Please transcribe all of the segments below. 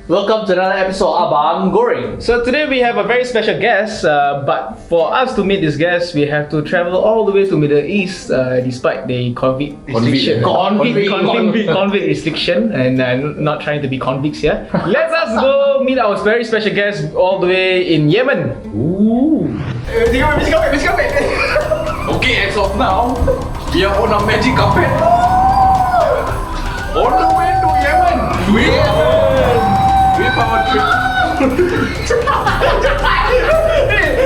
Welcome to another episode of Abang Goreng. So today we have a very special guest, but for us to meet this guest, we have to travel all the way to Middle East, despite the convict restriction. Convict restriction, and not trying to be convicts here. Let us go meet our very special guest all the way in Yemen. Ooh. Okay, as of now, we are on a magic carpet. All the way to Yemen. With our trip.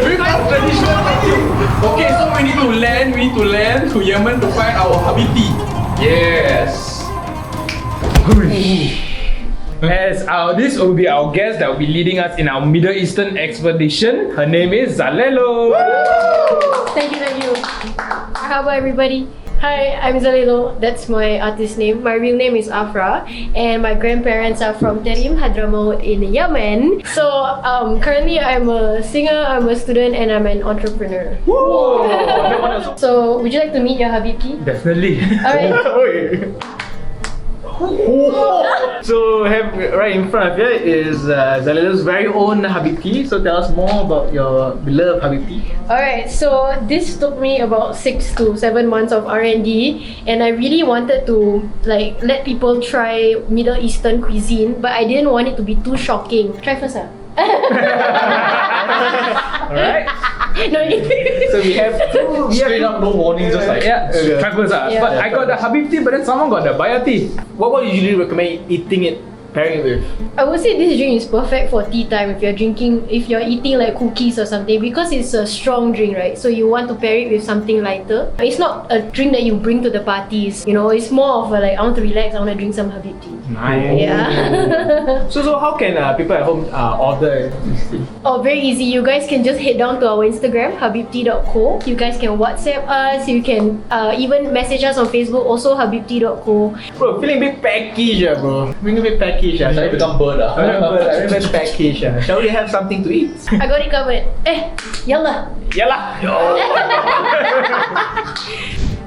With our traditional cooking. Okay, so we need to land to Yemen to find our Habibtea. Yes. This will be our guest that will be leading us in our Middle Eastern expedition. Her name is Zalelo. Thank you. Hello everybody. Hi, I'm Zalelo. That's my artist name. My real name is Afra, and my grandparents are from Terim, Hadramaut in Yemen. So currently I'm a singer, I'm a student, and I'm an entrepreneur. So would you like to meet your Habibtea? Definitely. Alright. So right in front of you is Zalelo's very own Habibtea. So tell us more about your beloved Habibtea. Alright, so this took me about 6 to 7 months of R&D, and I really wanted to let people try Middle Eastern cuisine, but I didn't want it to be too shocking. Try first, Alright. No, So we have two Straight up, no warning, just like try first. Yeah. But I got the Habibtea, but then someone got the Bayati. What would you usually recommend eating it, pairing it with? I would say this drink is perfect for tea time if you're eating like cookies or something, because it's a strong drink, right? So you want to pair it with something lighter. It's not a drink that you bring to the parties, it's more of I want to relax, I want to drink some Habibtea. Nice. Yeah. So how can people at home order? Oh, very easy. You guys can just head down to our Instagram, habibtea.co. You guys can WhatsApp us. You can even message us on Facebook, also habibtea.co. Bro, feeling a bit package, bro. Feeling a bit package. Shall I become bird? I remember package. Shall we have something to eat? I got it covered. Yalla. Yalla.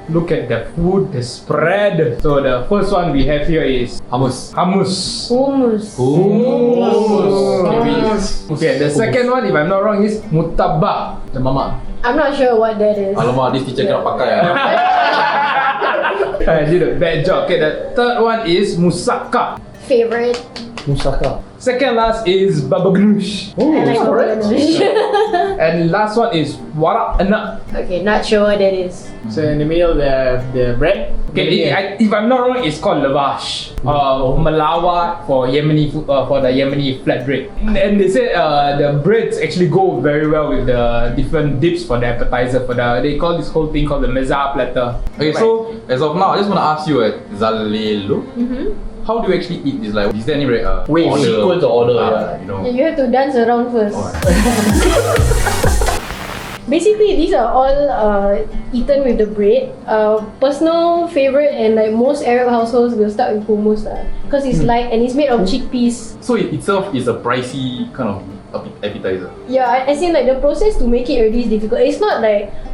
Look at the food, the spread. So the first one we have here is Hummus. hummus. Hummus. Okay, the second one, if I'm not wrong, is mutabak. The mama. I'm not sure what that is. Alamak, this teacher cannot pakai. I did a bad job. Okay, the third one is musaka. Favorite. Musaka. Second last is baba ganoush. I like correct. And last one is warak anak. Okay, not sure what that is. So in the middle, the bread. Okay, if I'm not wrong, it's called lavash. Malawat for Yemeni food, for the Yemeni flatbread. And they said the breads actually go very well with the different dips for the appetizer. They call this whole thing called the mezza platter. Okay, so as of now, I just want to ask you at Zalelo. How do you actually eat this? Is there any Sequence or order? You have to dance around first. Basically, these are all eaten with the bread. Personal favorite and most Arab households will start with hummus because it's light and it's made of chickpeas. So it itself is a pricey kind of appetizer. Yeah, I think the process to make it already is difficult. It's not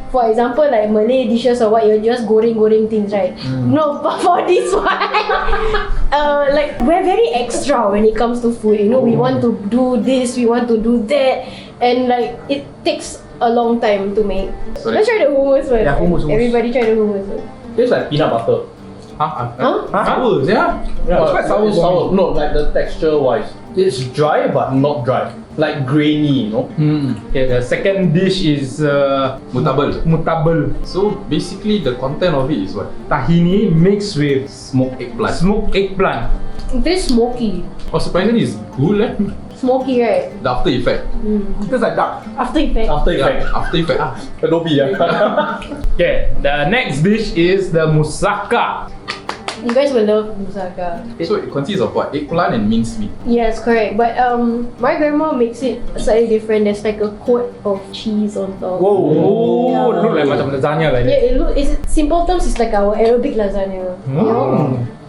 for example, Malay dishes or what, you're just goreng things, right? No, but for this one, we're very extra when it comes to food. We want to do this, we want to do that, and it takes a long time to make. So Let's try the hummus first. Yeah, hummus. Everybody try the hummus first. Tastes like peanut butter. Sour, yeah? Yeah, it's quite sour for me. No, the texture wise, it's dry but not dry. Like grainy, Okay, the second dish is mutabal. So basically the content of it is what? Tahini mixed with Smoked eggplant. smoked eggplant. Very smoky. Oh, surprisingly it's good Smoky, right? The after effect. Tastes like duck. After effect. After Yeah, effect. after effect. Adobe, Okay, the next dish is the musaka. You guys will love moussaka. So it consists of what? Eggplant and minced meat. Yes, correct. But my grandma makes it slightly different. There's a coat of cheese on top. Whoa, Yeah. look like macam lasagna like Yeah, that. it's simple terms. It's like our Arabic lasagna.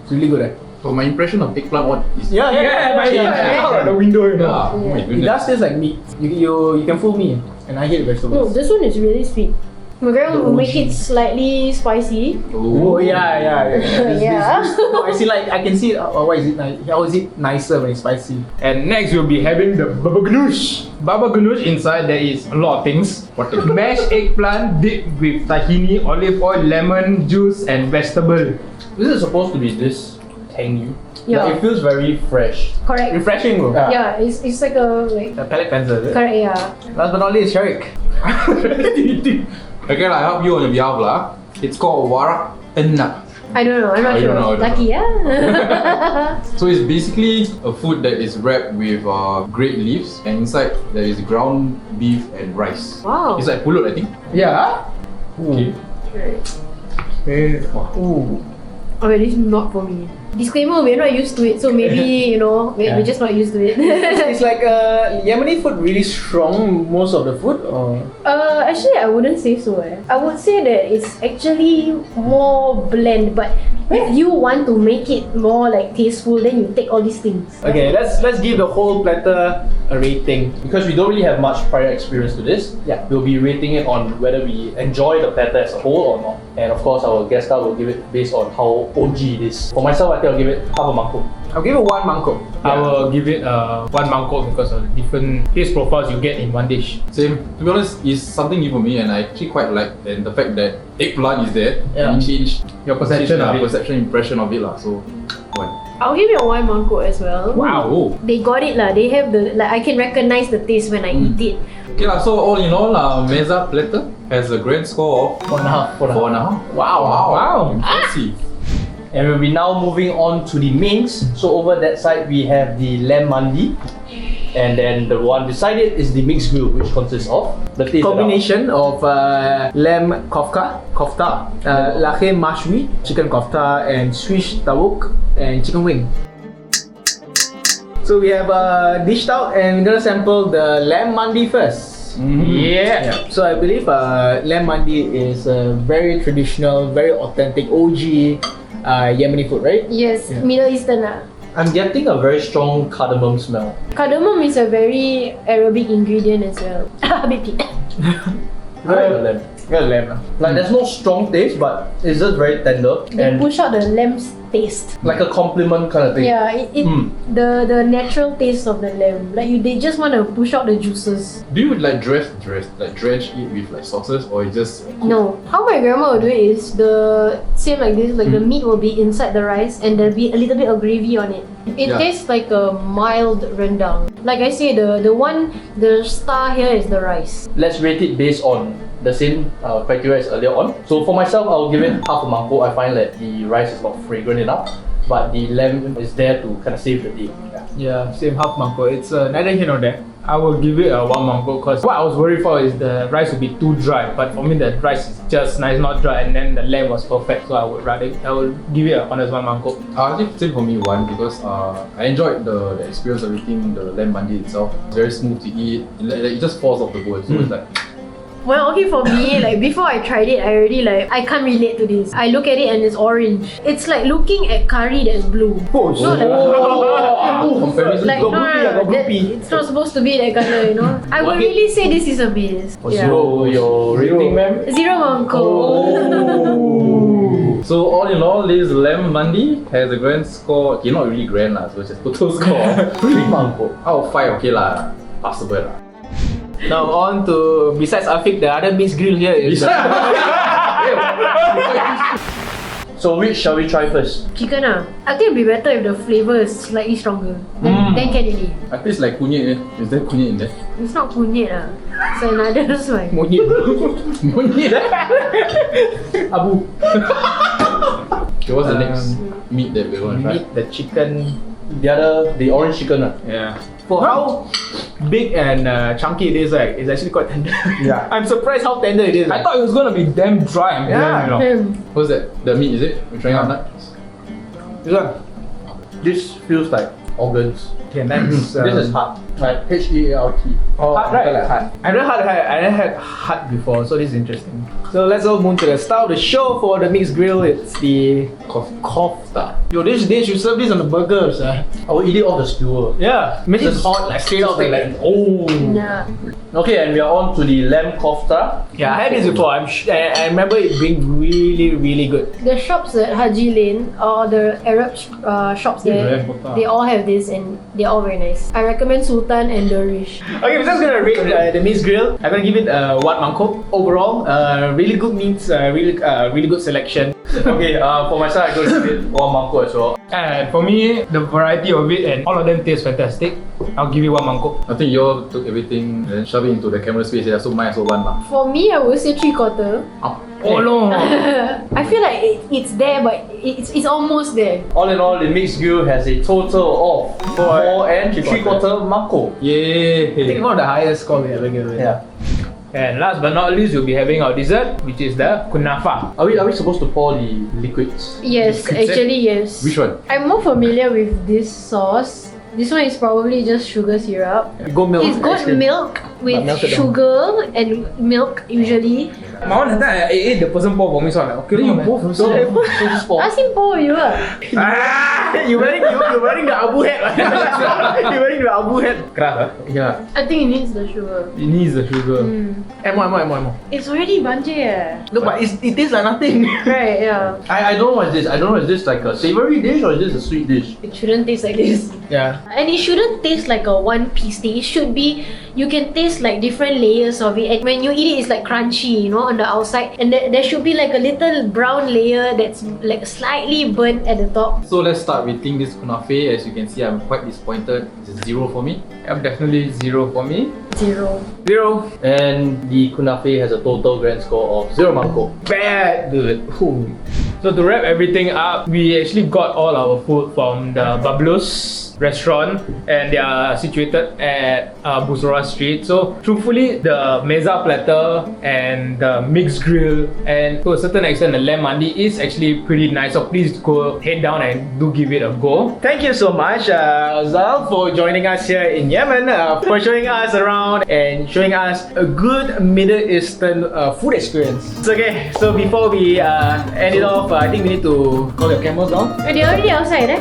It's really good, So my impression of eggplant what is Yeah, Out of the window, Oh my It goodness. does taste like meat. You can fool me, and I hate No, vegetables. this one is really sweet. My grandma will make it slightly spicy. Oh yeah. Yeah. No, I see. Like I can see. Why is it? How is it nicer when it's spicy? And next we'll be having the baba ganoush. Baba ganoush, inside there is a lot of things. What the- Mashed eggplant dipped with tahini, olive oil, lemon juice, and vegetable. This is supposed to be this tangy. Yeah. Like, it feels very fresh. Correct. Refreshing, bro. Yeah. Yeah, it's like a A palate cleanser. Is it? correct. Yeah. Last but not least, Sharik. Okay lah, I help you on your behalf lah. It's called warak enak. I don't know. I'm not You sure. don't know, I don't Lucky, yeah. So it's basically a food that is wrapped with grape leaves, and inside there is ground beef and rice. Wow. It's like pulut, I think. Yeah. Okay. Ooh. Okay, this is not for me. Disclaimer: we're not used to it, so maybe we're just not used to it. It's like Yemeni food really strong. Most of the food, or Actually, I wouldn't say so. I would say that it's actually more blend, but if you want to make it more like tasteful, then you take all these things. okay. Let's give the whole platter a rating. Because we don't really have much prior experience to this, Yeah. we'll be rating it on whether we enjoy the platter as a whole or not. And of course, our guest star will give it based on how OG it is. For myself, I think I'll give it half a mangkok. I'll give it one mangkok. I will give it one mangkok because of the different taste profiles you get in one dish. Same. To be honest, it's something new for me, and I actually quite like and the fact that eggplant is there. Yeah. It changed Your perception of it. perception impression of it lah. So, one. I'll give it a one mangkok as well. Wow. Oh. They got it lah. They have the I can recognize the taste when I eat it. Okay lah. So all in all, meza platter has a grand score of 1.5. 4.5. Wow. Impressive. And we'll be now moving on to the mains. So over that side, we have the lamb mandi. And then the one beside it is the mixed grill, which consists of the taste Combination of lamb kofta, lahim mashwi, chicken kofta, and swish tawuk, and chicken wing. So we have dished out, and we're gonna sample the lamb mandi first. Yeah. So I believe lamb mandi is a very traditional, very authentic OG Yemeni food, right? Yes, Yeah. Middle Eastern lah. I'm getting a very strong cardamom smell. Cardamom is a very Arabic ingredient as well. Habibtea. I like the lamb. Got lamb. Like there's no strong taste, but it's just very tender They and push out the lamb's taste. like a compliment kind of thing. Yeah, it the natural taste of the lamb. Like they just want to push out the juices. Do you like drench it with like sauces, or you just No, how my grandma will do it is the same like this. Like the meat will be inside the rice, and there'll be a little bit of gravy on it. It Yeah. tastes like a mild rendang. Like I say, the star here is the rice. Let's rate it based on the same criteria as earlier on. So for myself, I'll give it half a mangkok. I find that the rice is not fragrant enough, but the lamb is there to kind of save the day. Yeah, same half mangkok. It's neither here nor there. I will give it a one mangkok because what I was worried for is the rice would be too dry. But for me, the rice is just nice, not dry, and then the lamb was perfect. So I will give it a honest one mangkok. I think same for me one because I enjoyed the experience of eating the lamb mandi itself. It's very smooth to eat. It just falls off the bone. So it's like Well, okay, for me, like before I tried it, I already I can't relate to this. I look at it and it's orange. It's like looking at curry that's blue. Oh, No, like, comparison. like no, it's not supposed to be that color, you know. I would really say this is a miss. Yeah. So your rating, ma'am? 0 mangkok. So all in all, this lamb mandi has a grand score. Okay, not really grand lah. So it's just total score 3 mangkok out of 5. Okay lah, passable lah. Now on to, besides Afiq, the other mixed grill here is So which shall we try first? Chicken ah. I think it'd be better if the flavor is slightly stronger. Then can really. I taste like kunyit. Is there kunyit in there? It's not kunyit ah. It's another one. monyet. Kunyit. Abu. Okay, what's the next meat that we're gonna try? Meat, the chicken. The orange chicken. Yeah. For how big and chunky it is, right? It's actually quite tender. Yeah. I'm surprised how tender it is. I thought it was gonna be damn dry and bland, you know. What's that? The meat, is it? We're trying out that? This one. This feels like organs. Okay, next. This is hard. Right, Heart. Oh, Hard, right? like hard. I never had hard before, so this is interesting. So let's all move to the start of the show for the mixed grill. It's the kofta. Yo, this dish, you serve this on the burgers. I will eat it off the skewer. Yeah, imagine it's hot, like straight out the like. Oh. Nah. Okay, and we are on to the lamb kofta. Yeah, I had this before. I remember it being really, really good. The shops at Haji Lane or the Arab shops there, they all have this and they're all very nice. I recommend Sultan and Darish. Okay, we're just gonna rate the mixed grill. I'm gonna give it 1 mangkok overall. Really good meats, really good selection. Okay, for myself, I go to give it 1 mangkok as well. And for me, the variety of it and all of them taste fantastic. I'll give it 1 mangkok. I think you all took everything and shoved it into the camera space, yeah, so mine also 1 lah. For me, I would say 3/4. Oh no! I feel like it's there, but it's almost there. All in all, the mixed grill has a total of 4 and 3/4 mangkok. I think Yay! one of the highest score we ever given. Yeah. And last but not least, we'll be having our dessert, which is the kunafa. Are we supposed to pour the liquids? Yes, actually yes. Which one? I'm more familiar with this sauce. This one is probably just sugar syrup. Goat milk. It's goat milk with melted down. sugar and milk usually. My one that time I ate the person pour for me, so I'm like, okay, Then you man. pour from so just pour. Ask him pour you ah. You're wearing the Abu hat. You're wearing the Abu hat. Keras, huh? Yeah. I think it needs the sugar. It needs the sugar. And more. It's already banjir eh. No, but it tastes like nothing. Right, yeah. I don't know what is this. I don't know, is this like a savory dish or is this a sweet dish? It shouldn't taste like this. Yeah. And it shouldn't taste like a one piece thing. It should be, you can taste like different layers of it. And when you eat it, it's like crunchy, you know, on the outside. And there should be like a little brown layer that's like slightly burnt at the top. So let's start rating this kunafe. As you can see, I'm quite disappointed. It's a 0 for me. Yep, definitely 0 for me. 0. 0. And the kunafe has a total grand score of 0 mangkok. Bad, dude. Ooh. So to wrap everything up, we actually got all our food from the Bablos restaurant, and they are situated at Bussorah Street. So truthfully, the meza platter and the mixed grill and to a certain extent the lamb mandi is actually pretty nice. So please go head down and do give it a go. Thank you so much, Zal, for joining us here in Yemen, for showing us around and showing us a good Middle Eastern food experience. It's okay, so before we end it off, I think we need to call the camels down. They're already outside eh?